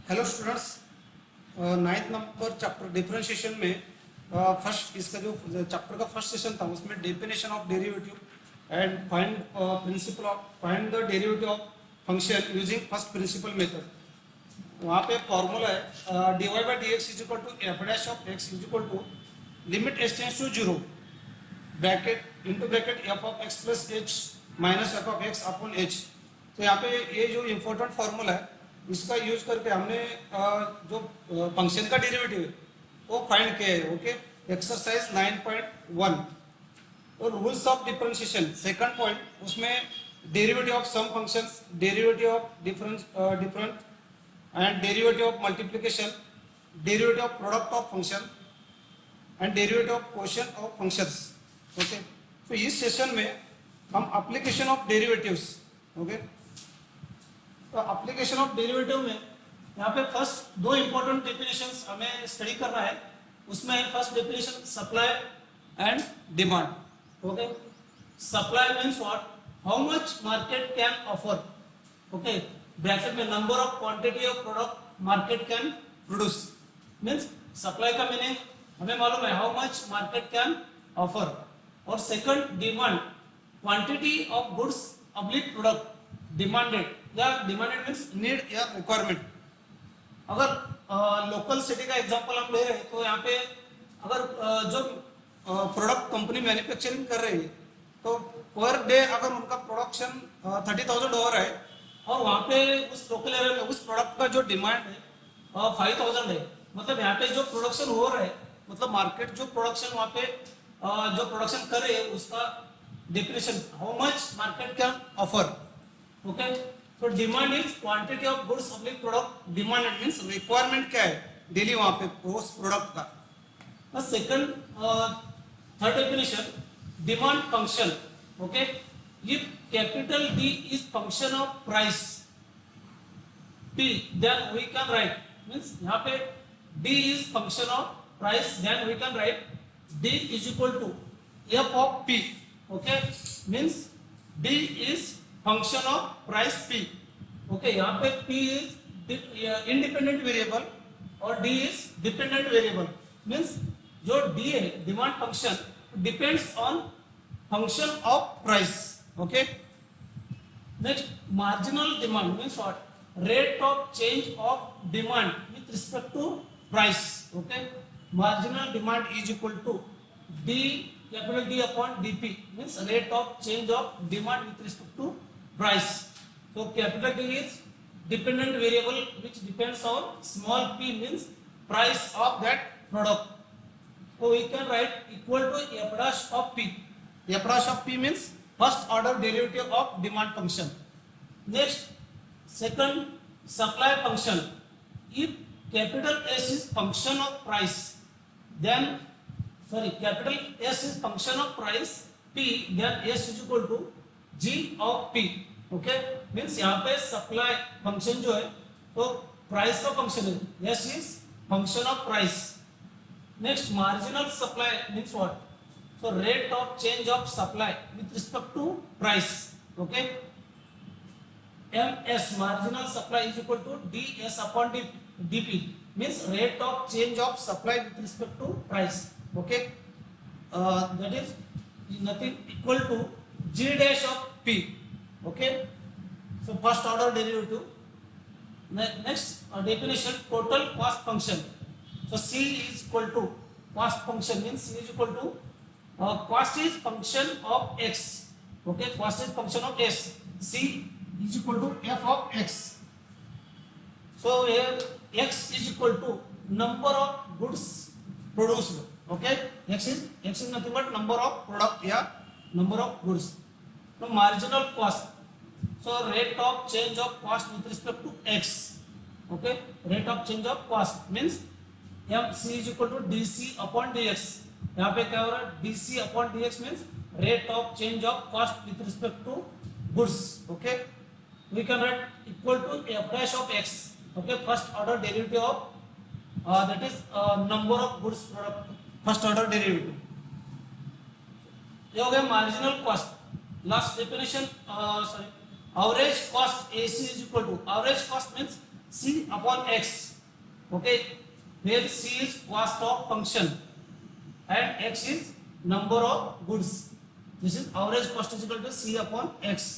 Hello students, ninth number chapter differentiation में first इसका जो चैप्टर का फर्स्ट सेशन था उसमें definition of derivative and find principle of find the derivative of function using first principle method. वहाँ पे formula है dy by d x is equal to f dash of x is equal to limit h tends to zero bracket into bracket f of x plus h minus f of x upon h. तो यहाँ पे ये जो important formula है इसका use करके हमने जो फंक्शन का डेरिवेटिव है वो फाइंड किया है। ओके, एक्सरसाइज 9.1 और rules of differentiation second point, उसमें derivative of sum functions, derivative of different and derivative of multiplication, derivative of product of function and derivative of quotient of functions. Okay, तो इस session में हम application of derivatives, okay, तो application of derivative में यहाँ पे first दो important definitions हमें स्टडी करना है। उसमें first definition supply and demand. Okay, supply means what, how much market can offer. Okay, bracket में number of quantity of product market can produce. Means supply का मीनिंग हमें मालूम है, how much market can offer. और second demand, quantity of goods public product demanded, या demanded means need या requirement. अगर local city का एग्जांपल हम ले रहे हैं तो यहाँ पे अगर जो प्रोडक्ट कंपनी मैन्युफैक्चरिंग कर रही है तो पर डे अगर उनका प्रोडक्शन 30,000 हो रहा है और वहाँ पे उस लोकल एरिया में उस प्रोडक्ट का जो डिमांड है 5,000 है, मतलब यहाँ पे जो प्रोडक्शन हो रहा है, मतलब मार्केट जो प्रोडक्शन वहाँ पे जो प्रोडक्शन कर रही है उसका definition how much market can offer. Okay, तो demand is quantity of goods public product demanded means requirement क्या है डेली वहां पे उस प्रोडक्ट का। Second third definition demand function. Okay, if capital D is function of price P then we can write, means यहाँ पे D is function of price then we can write D is equal to F of P. Okay, means D is function of price P। Okay, यहाँ पे P is independent variable और D is dependent variable. Means जो D है demand function depends on function of price. Okay, next marginal demand means what, rate of change of demand with respect to price. Okay, marginal demand is equal to D capital D upon DP means rate of change of demand with respect to price. So capital D is dependent variable which depends on small p means price of that product. So we can write equal to f dash of p. F dash of p means first order derivative of demand function. Next, second supply function. If capital S is function of price, then capital S is function of price P, then S is equal to G of P. Okay, means यहाँ पे supply function जो है तो price का function है, S is function of price. Next marginal supply means what, so rate of change of supply with respect to price. Okay, MS marginal supply is equal to DS upon DP means rate of change of supply with respect to price. Okay, that is nothing equal to G dash of P. Okay, so first order derivative. Next definition total cost function. So C is equal to cost function means C is equal to cost is function of X. Okay, cost is function of S. C is equal to F of X. So here X is equal to number of goods produced. Okay, X is nothing but number of product या number of goods. So marginal cost, so rate of change of cost with respect to X. Okay, rate of change of cost means MC is equal to DC upon DX. यहाँ पे क्या हो रहा है, DC upon DX means rate of change of cost with respect to goods. Okay, we can write equal to F dash of X. Okay, first order derivative of that is number of goods product, first order derivative. ये हो गया marginal cost. Last definition average cost AC is equal to, average cost means C upon X. Okay, where C is cost of function and X is number of goods. This is average cost is equal to C upon X.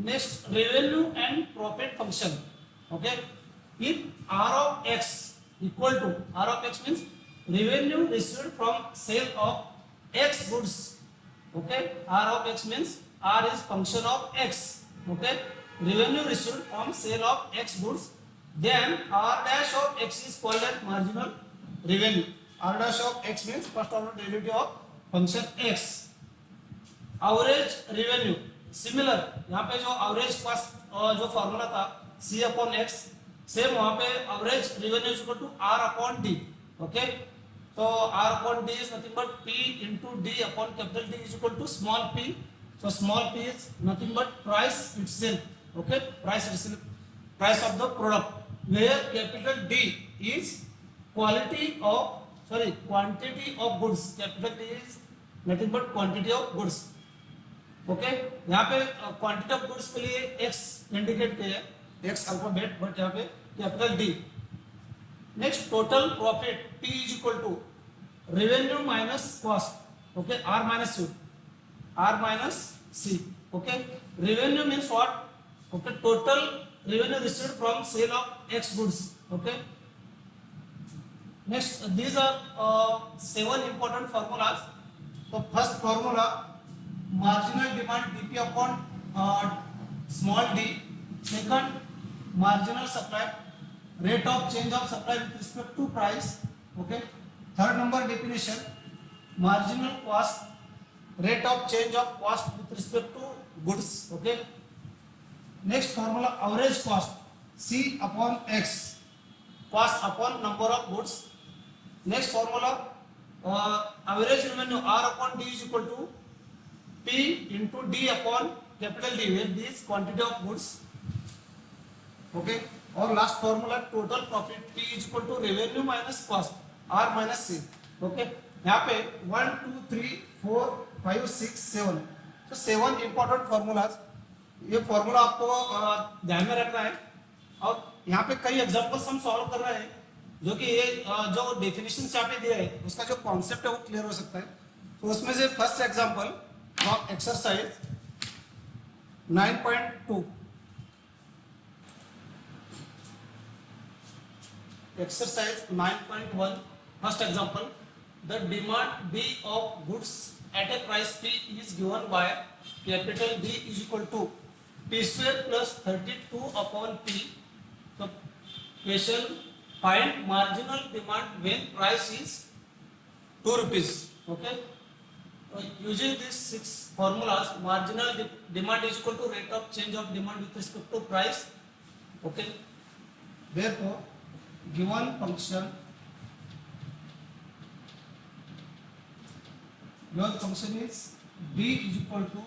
Next, revenue and profit function. Okay, if R of X equal to, R of X means revenue received from sale of X goods. Okay, R of X means R is function of X. Okay, revenue received from sale of X goods, then R dash of X is called as marginal revenue. R dash of X means first order derivative of function X. Average revenue similar, यहाँ पे जो average cost जो formula था C upon X, same वहाँ पे average revenue is equal to R upon D. Okay, तो R upon D is nothing but P into D upon capital D is equal to small p. So small p is nothing but price itself. Okay, price itself, price of the product, where capital D is quantity of goods. Capital D is nothing but quantity of goods. Okay, यहाँ पे quantity of goods के लिए x indicate किया है, x alphabet, but यहाँ पे capital D. Next, total profit P is equal to revenue minus cost. Okay, R minus C, R minus C. Okay, revenue means what? Okay, total revenue received from sale of X goods. Okay, next, these are 7 important formulas. तो first formula marginal demand dp upon small d. Second, marginal supply, rate of change of supply with respect to price. Okay, third number definition, marginal cost, rate of change of cost with respect to goods. Okay, next formula, average cost C upon X, cost upon number of goods. Next formula, average revenue R upon D is equal to P into D upon capital D, where D is quantity of goods. Okay, और last formula total profit P is equal to revenue minus cost, R minus C. Okay, यहाँ पे 1 2 3 4 5 6 7, तो 7 important formulas. ये formula आपको ध्यान में रखना है, और यहाँ पे कई एग्जांपल्स हम सॉल्व कर रहे हैं, जो कि ये जो डेफिनेशन यहाँ पे दिया है उसका जो कॉन्सेप्ट है वो क्लियर हो सकता है. तो उसमें से first example from exercise 9.2. Exercise 9.1, first example, the demand B of goods at a price P is given by capital D is equal to P square plus 32 upon P. So question, find marginal demand when price is 2 rupees. Okay, using these 6 formulas, marginal demand is equal to rate of change of demand with respect to price. Okay, therefore given function is B is equal to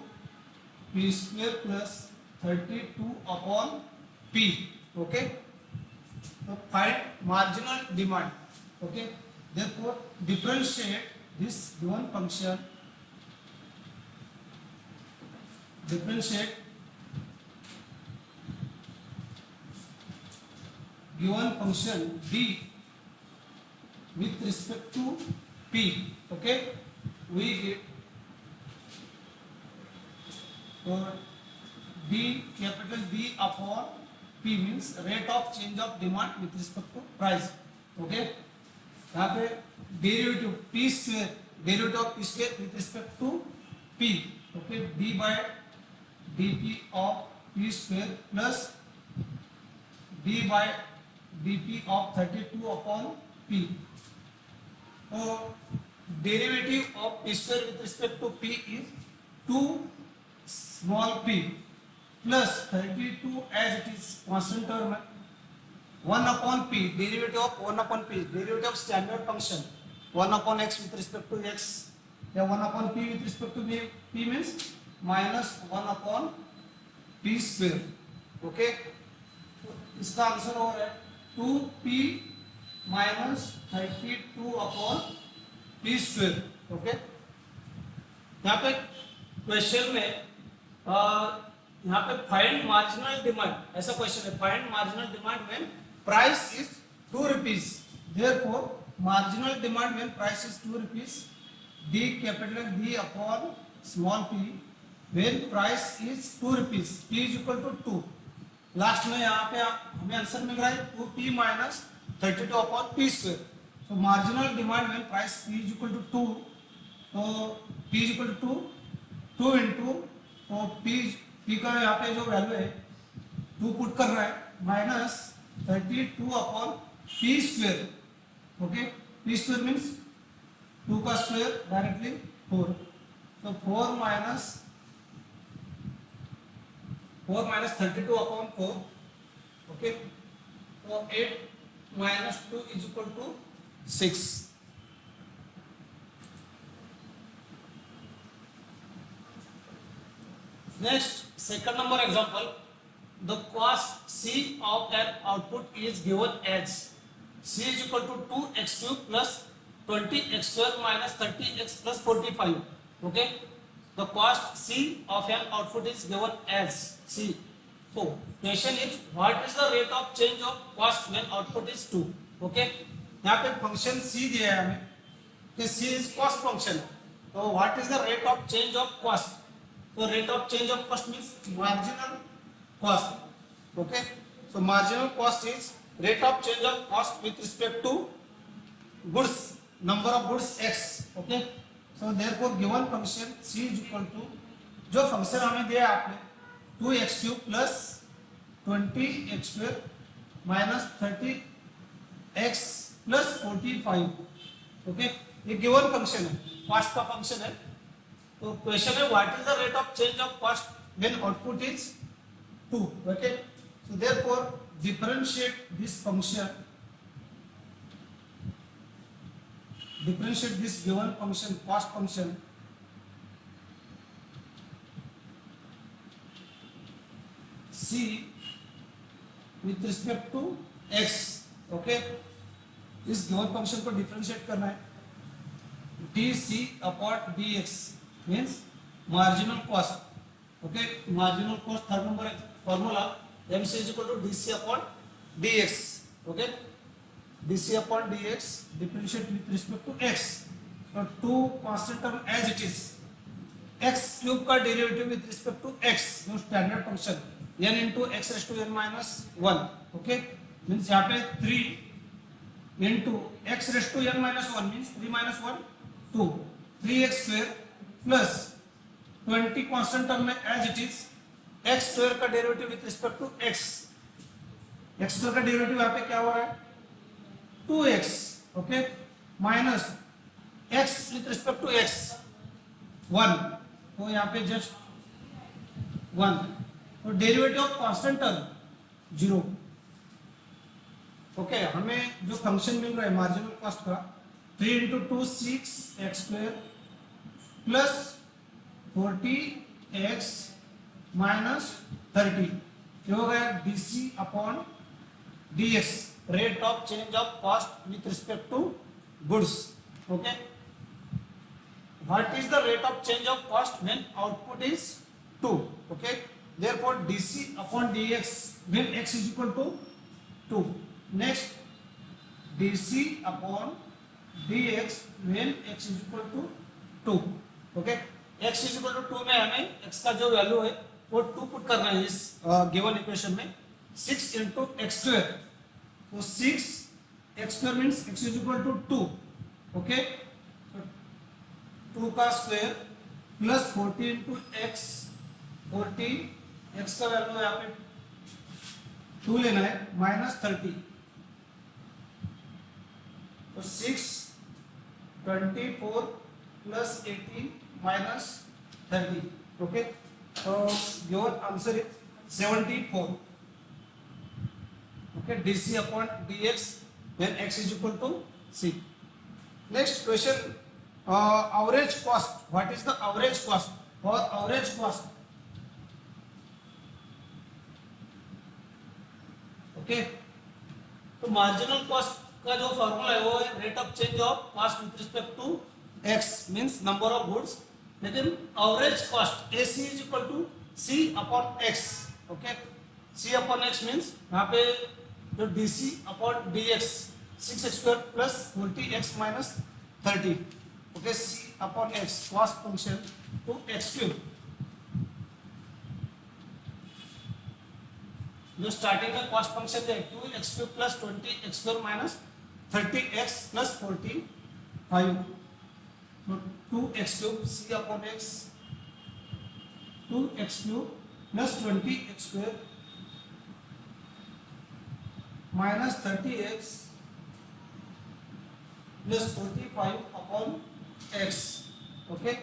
P square plus 32 upon P. Okay, so find marginal demand. Okay, therefore differentiate this given function, differentiate given function D with respect to P. Okay, we get D, capital D upon P means rate of change of demand with respect to price. Okay, यहाँ पे derivative P square, derivative of P square with respect to P. Okay, D by dp of P square plus D by dp of 32 upon P. So derivative of P square with respect to P is 2 small p plus 32 as it is constant term, 1 upon P, derivative of 1 upon P, derivative of standard function 1 upon X with respect to X, या 1 upon P with respect to P means minus 1 upon P square. Okay, इसका answer हो रहा है 2P minus 32 upon P square. Okay, यहाँ पे question में यहाँ पे फाइंड मार्जिनल डिमांड ऐसा क्वेश्चन है, find marginal demand when price is 2 rupees, therefore marginal demand when price is 2 rupees, D capital D upon small p when price is 2 rupees, p is equal to 2। Last में यहाँ पे हमें answer मिल रहा है 2p minus 32 upon p square. तो marginal demand when price p is equal to 2, तो p is equal to 2 into, तो p का यहाँ पे जो वैल्यू है 2 पुट कर रहा है minus 32 upon p square. Okay, p square means 2 का स्क्वायर डायरेक्टली 4, तो 4 माइनस 32 अपॉन 4, ओके, तो 8 minus 2 is equal to 6। Next, second number example, the cost C of an output is given as C is equal to 2x cube plus 20x square minus 30x plus 45. Okay, the cost C of an output is given as C. So, question is what is the rate of change of cost when output is 2? Okay, यहाँ पे function C दिया है हमें कि C is cost function. So, what is the rate of change of cost? So rate of change of cost means marginal cost. Okay, so marginal cost is rate of change of cost with respect to goods, number of goods x. Okay, so therefore given function C is equal to, जो function हमें दिया आपने 2x cube plus 20x square minus 30x plus 45. Okay, ये given function है, cost का function है। तो question है what is the rate of change of cost when output is 2। Okay, so therefore differentiate this function, differentiate this given function cost function C with respect to x। Okay, इस given function को differentiate करना है, dc upon dx means marginal cost. Okay, marginal cost third number formula MC is equal to dc upon dx. Okay, dc upon dx differentiate with respect to x. So 2 constant term as it is, x cube का derivative with respect to x, जो standard function n into x raised to n minus 1. Okay, means यहाँ पे 3 into x raised to n minus 1 means 3 minus 1 2, 3x square plus 20 constant term में as it is, x square का derivative with respect to x, x square का derivative यहाँ पे क्या हो रहा है 2x। Okay, minus x with respect to x 1, तो यहाँ पे जस्ट 1, तो derivative of constant term 0। Okay, हमें जो फंक्शन मिल रहा है मार्जिनल कॉस्ट का 3 into 2 6x square plus 40x minus 30, ये हो गया dc upon dx, rate of change of cost with respect to goods. Okay, what is the rate of change of cost when output is 2? Okay, therefore dc upon dx when x is equal to 2। Next dc upon dx when x is equal to 2। Okay, x is equal to 2 में हमें x का जो value है वो 2 put करना है इस given equation में, 6 इंटू एक्स स्क्वायर, तो 6 x square means x is equal to 2। Okay, 2 का square plus 40 into x, 40 x का वैल्यू यहाँ पे 2 लेना है माइनस 30, तो 6 24 plus 18 minus 30. Okay, so your answer is 74. Okay, dc upon dx when x is equal to c. Next question, average cost. What is the average cost or average cost? Okay, तो marginal cost का जो formula है वो है rate of change of cost with respect to x means number of goods, लेकिन average cost AC is equal to C upon x. Okay, C upon x means यहाँ पे जो dc upon dx 6x square plus 40x minus 30. Okay, C upon x cos function to x cube. जो starting में cost function है 2x cube plus 20x square minus 30x plus 45. तो 2x cube c upon x 2x cube plus 20x square minus 30x plus 45 upon x. Okay,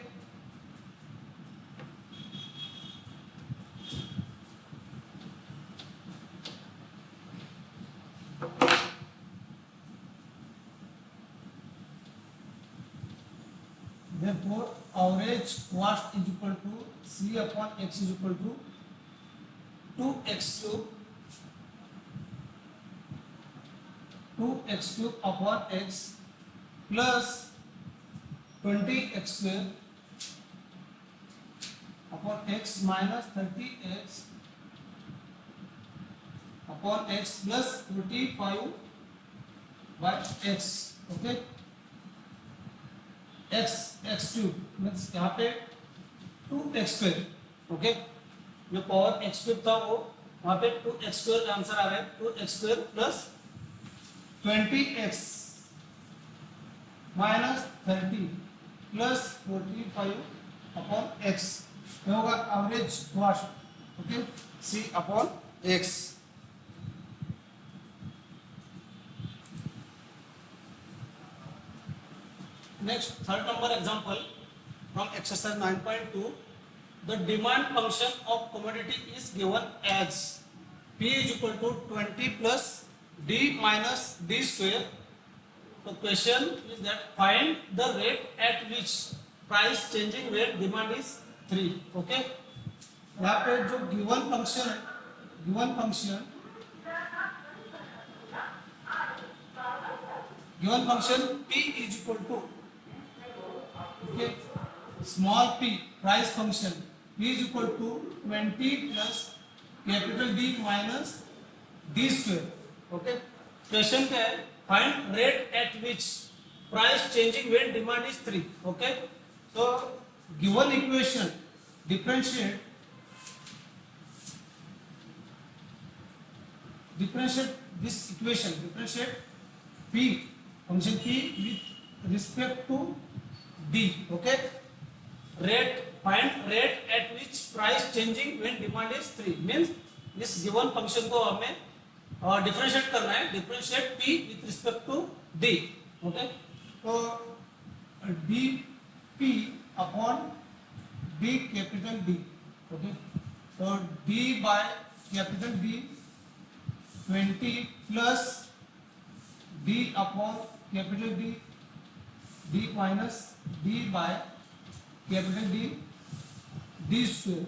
therefore average cost is equal to c upon x is equal to 2x cube upon x plus 20x square upon x minus 30x upon x plus 45 by x. Okay, x cube means यहाँ पे 2x square. Okay, जो power x cube था वो वहाँ पे 2x square का answer आ रहा है 2x square plus 20x minus 30 plus 45 upon x. ये होगा average cost. Okay, c upon x. Next, third number example from exercise 9.2. The demand function of commodity is given as P is equal to 20 plus D minus D square. So question is that find the rate at which price changing when demand is 3. Okay, यहाँ पे जो given function P is equal to okay, small p price function p is equal to 20 plus capital D minus D square. Okay, question क्या है? Find rate at which price changing when demand is 3. Okay, so given equation differentiate this equation, differentiate p function p with respect to D. Okay, find rate at which price changing when demand is 3 means इस given function को हमें differentiate करना है. Differentiate p with respect to D. Okay, तो dp upon D capital D. Okay, तो D by capital D 20 plus D upon capital D D minus D by capital D D square.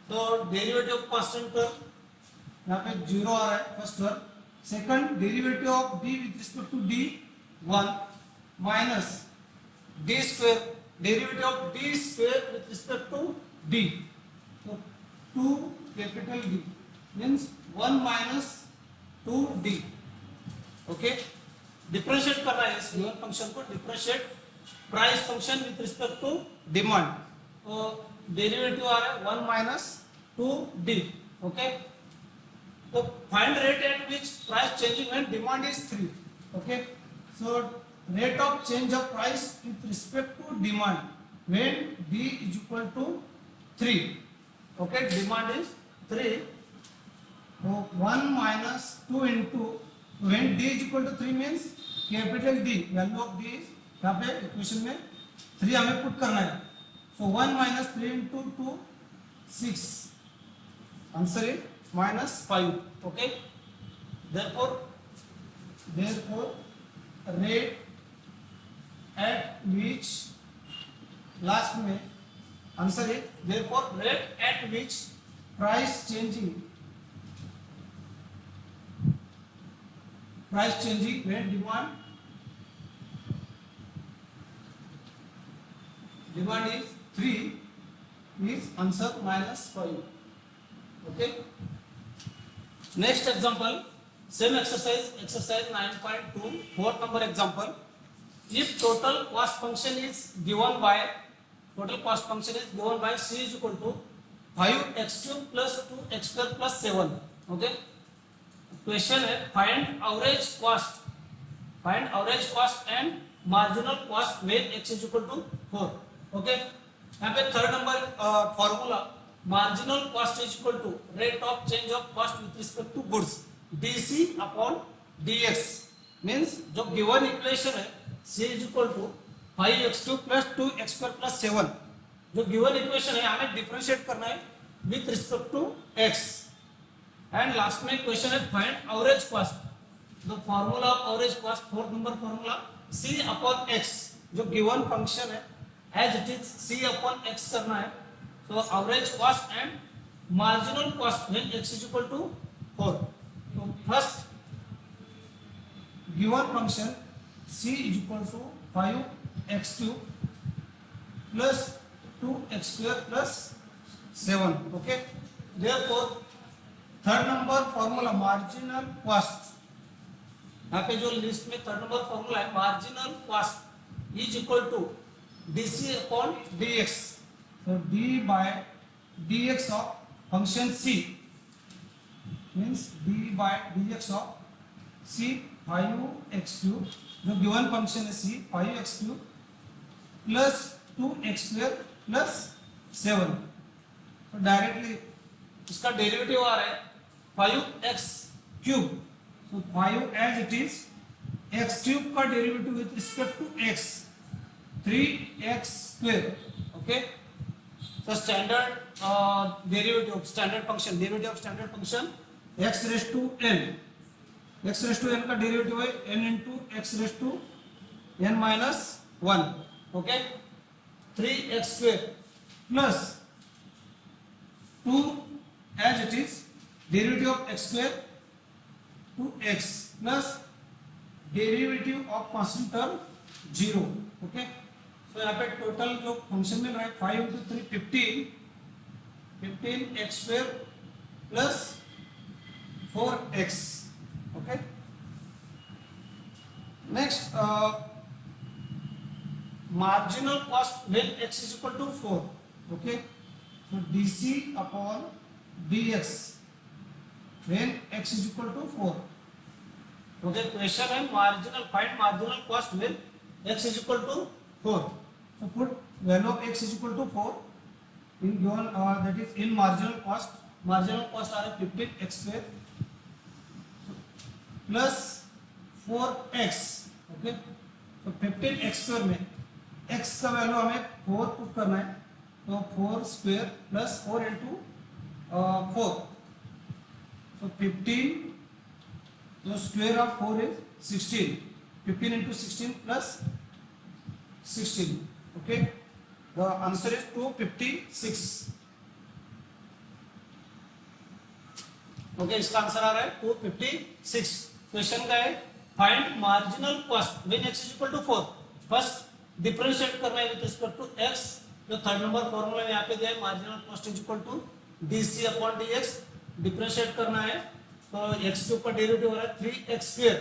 तो derivative constant पर यहाँ पे 0 आ रहा है first term. Second derivative of D with respect to D 1 minus D square derivative of D square with respect to D. तो 2 capital D means 1 minus 2D. Okay, differentiate करना है इस गिवन फंक्शन को. Differentiate price function with respect to demand. तो derivative आ रहा है 1 minus 2D. Okay, तो find rate at which price changing when demand is 3. Okay, so rate of change of price with respect to demand when D is equal to 3. Okay, demand is 3. तो 1 minus 2 into when D is equal to 3 means capital D value of D यहाँ पे equation में 3 हमें put करना है. so 1 minus 3 into 2 6 answer is minus 5. okay, therefore rate at which last में answer is therefore rate at which price changing when demand is 3 is answer -5. Okay. Next example, same exercise, exercise 9.2, fourth number example. If total cost function is given by c is equal to 5x cube plus 2x square plus 7. Okay. Question है find average cost and marginal cost when x is equal to 4. Okay. यहाँ पे third number formula marginal cost is equal to rate of change of cost with respect to goods dc upon dx means जो given equation है c is equal to 5x2 plus 2x square plus 7 जो given equation है हमें differentiate करना है with respect to x and last में question है find average cost the formula of average cost fourth number formula c upon x जो given function है as it is c upon x करना है तो average cost and marginal cost when x is equal to 4 तो first given function c is equal to 5x3 plus 2x square plus 7 okay therefore third number formula marginal cost यहाँ पे जो list में third number formula है marginal cost is equal to dc upon dx तो d by dx of function c means d by dx of c 5x3 जो given function है c 5x3 plus 2x square plus 7 तो directly इसका derivative आ रहा है 5x cube so 5 as it is x cube का derivative with respect to x 3x square okay so standard derivative standard function derivative of standard function x raised to n का derivative है n into x raised to n minus 1 okay 3x square plus 2 as it is derivative of x square to x plus derivative of constant term 0 okay so यहाँ पे total जो function मिल रहा है 5 into 3 15x square plus 4x okay next marginal cost when x is equal to 4 okay so dc upon dx when x is equal to 4 okay question है marginal find marginal cost when x is equal to 4 so put value of x is equal to 4 in given that is in marginal cost are 15x square plus 4x okay so 15x square में x का value हमें 4 put करना है तो 4 square plus 4 into 4 so 15 तो square of 4 is 16 15 into 16 plus 16 okay the answer is 256 okay इसका answer आ रहा है 256 क्वेश्चन का है find marginal cost when x is equal to 4 first differentiate करना है विद रिस्पेक्ट टू x जो थर्ड नंबर फॉर्मूला में यहाँ पे दिया है marginal cost is equal to dc upon dx differentiate करना है तो x के ऊपर डेरिवेटिव हो रहा है 3x square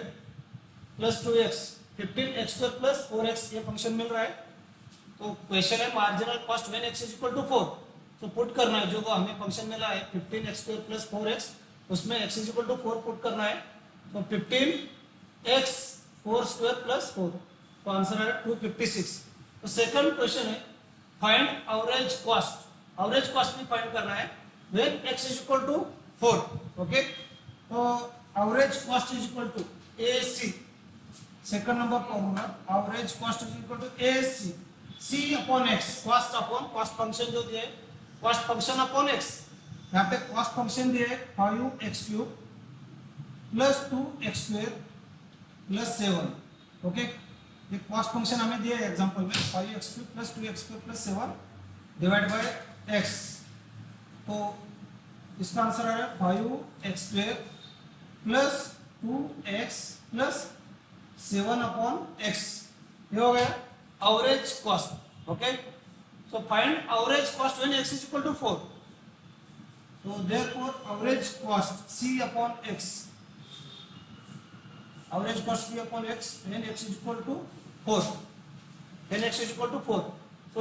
plus 2x 15x square plus 4x ये फंक्शन मिल रहा है तो क्वेश्चन है marginal cost when x is equal to 4 तो पुट करना है जो हमें फंक्शन मिला है 15x स्क्वायर प्लस 4x उसमें x is equal to 4 put करना है तो 15x 4 स्क्वायर प्लस 4 तो आंसर है 256 तो सेकंड क्वेश्चन है फाइंड एवरेज कॉस्ट भी फाइंड करना है when x is equal to 4 okay तो average cost is equal to AC second number formula average cost is equal to AC C upon x cost function जो दिया है cost function upon x यहाँ पे cost function दिया है 5x³ plus 2x square plus 7 okay ये cost function हमें दिया है एग्जांपल में 5x³ plus 2x square plus 7 divide by x तो इसका आंसर आ रहा है 5x² plus 2x plus 7 upon x ये हो गया average cost okay So find average cost when x is equal to 4. So therefore average cost C upon x. Average cost C upon x when x is equal to 4. When x is equal to 4. So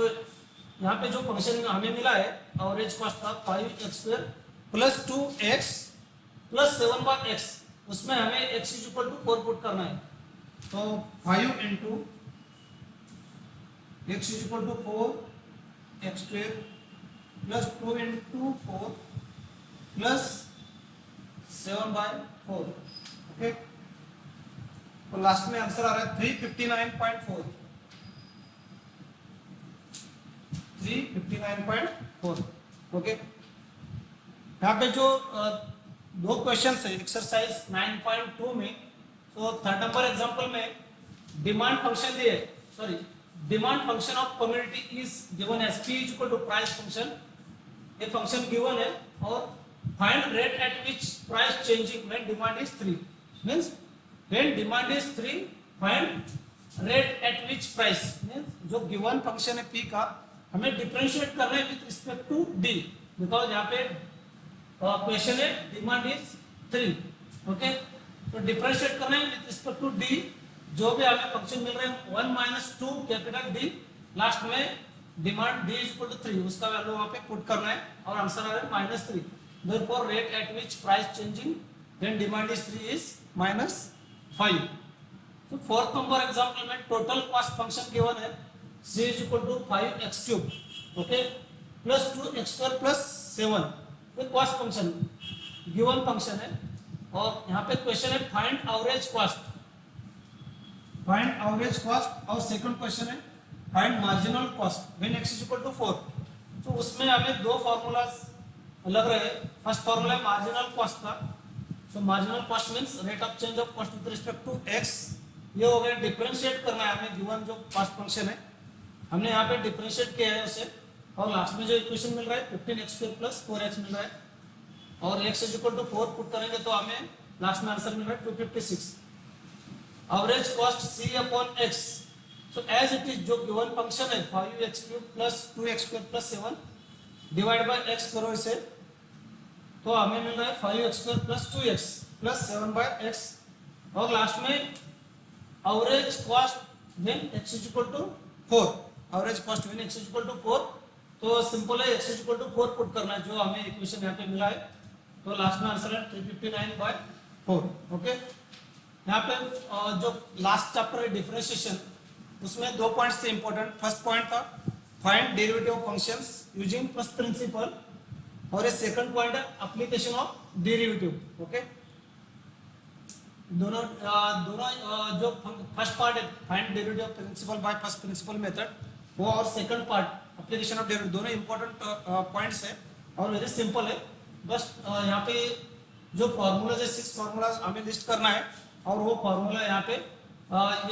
यहाँ पे जो function हमें मिला है average cost का 5x² plus 2x plus 7/x, उसमें हमें x is equal to 4 put करना है. तो 5 into x is equal to 4x² plus 2 into 4 plus 7/4. Okay, तो लास्ट में आंसर आ रहा है 359.4. 359.4. ओके, यहाँ पे जो दो क्वेश्चंस है एक्सरसाइज 9.2 में. तो थर्ड नंबर एग्जांपल में डिमांड फंक्शन दिए, sorry demand function of community is given as p is equal to price function. ये फंक्शन गिवन है और find rate at which price changing when demand is 3. Means when demand is 3 find rate at which price. Means जो given function है p का हमें differentiate करना है with respect to d, because यहाँ पे क्वेश्चन है डिमांड इज 3. ओके, तो डिफरेंशिएट करना है विद रिस्पेक्ट टू d. जो भी हमें फंक्शन मिल रहे हैं 1 माइनस 2 कैपिटल D, लास्ट में demand d is equal to 3, उसका वैल्यू वहां पे पुट करना है और आंसर आ रहा है -3. Therefore rate at which price changing when demand is 3 is -5. तो फोर्थ नंबर एग्जांपल में टोटल कॉस्ट फंक्शन गिवन है c is equal to 5x³, okay, plus 2x² plus 7. ये कॉस्ट फंक्शन गिवन फंक्शन है और यहाँ पे क्वेश्चन है find average cost. Find average cost और सेकंड क्वेश्चन है find marginal cost when x is equal to 4. तो उसमें हमें दो फार्मूलाज लग रहे हैं. फर्स्ट फार्मूला है मार्जिनल कॉस्ट का. So marginal cost means rate of change of cost with respect to x. ये हो गया, डिफरेंशिएट करना है हमें गिवन जो कॉस्ट फंक्शन है, हमने यहाँ पे डिफरेंशिएट किया है उसे. और लास्ट में जो इक्वेशन मिल रहा है 15x² प्लस 4x मिल रहा है और x is equal to 4 put करेंगे तो हमें लास्ट में आंसर मिल रहा है 256. Average cost c upon x. So as it is जो गिवन फंक्शन है 5x³ plus 2x² plus 7 divide by x करो इसे, तो हमें मिल रहा है 5x² plus 2x plus 7/x और लास्ट में average cost when x is equal to 4. Average cost when x is equal to 4. तो सिंपल है x is equal to 4 put करना है जो हमें इक्वेशन यहाँ पे मिला है. तो लास्ट में आंसर है 359/4. ओके, यहाँ पे जो लास्ट चैप्टर है डिफरेंशिएशन, उसमें दो पॉइंट्स थे इंपॉर्टेंट. फर्स्ट पॉइंट था find derivative of functions using first principal और ये सेकंड पॉइंट है एप्लीकेशन ऑफ डेरिवेटिव. ओके, दोनों जो फर्स्ट पार्ट है find derivative of principal by first principle method, वो और second part application of derivative, दोनों इंपॉर्टेंट पॉइंट्स है और वेरी सिंपल है. बस यहाँ पे जो फॉर्मूलाज है 6 फॉर्मूलाज हमें लिस्ट करना है और वो फॉर्मूला यहाँ पे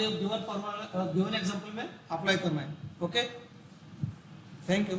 ये गिवन फॉर्मूला गिवन एग्जांपल में अप्लाई करना है. Okay, thank you.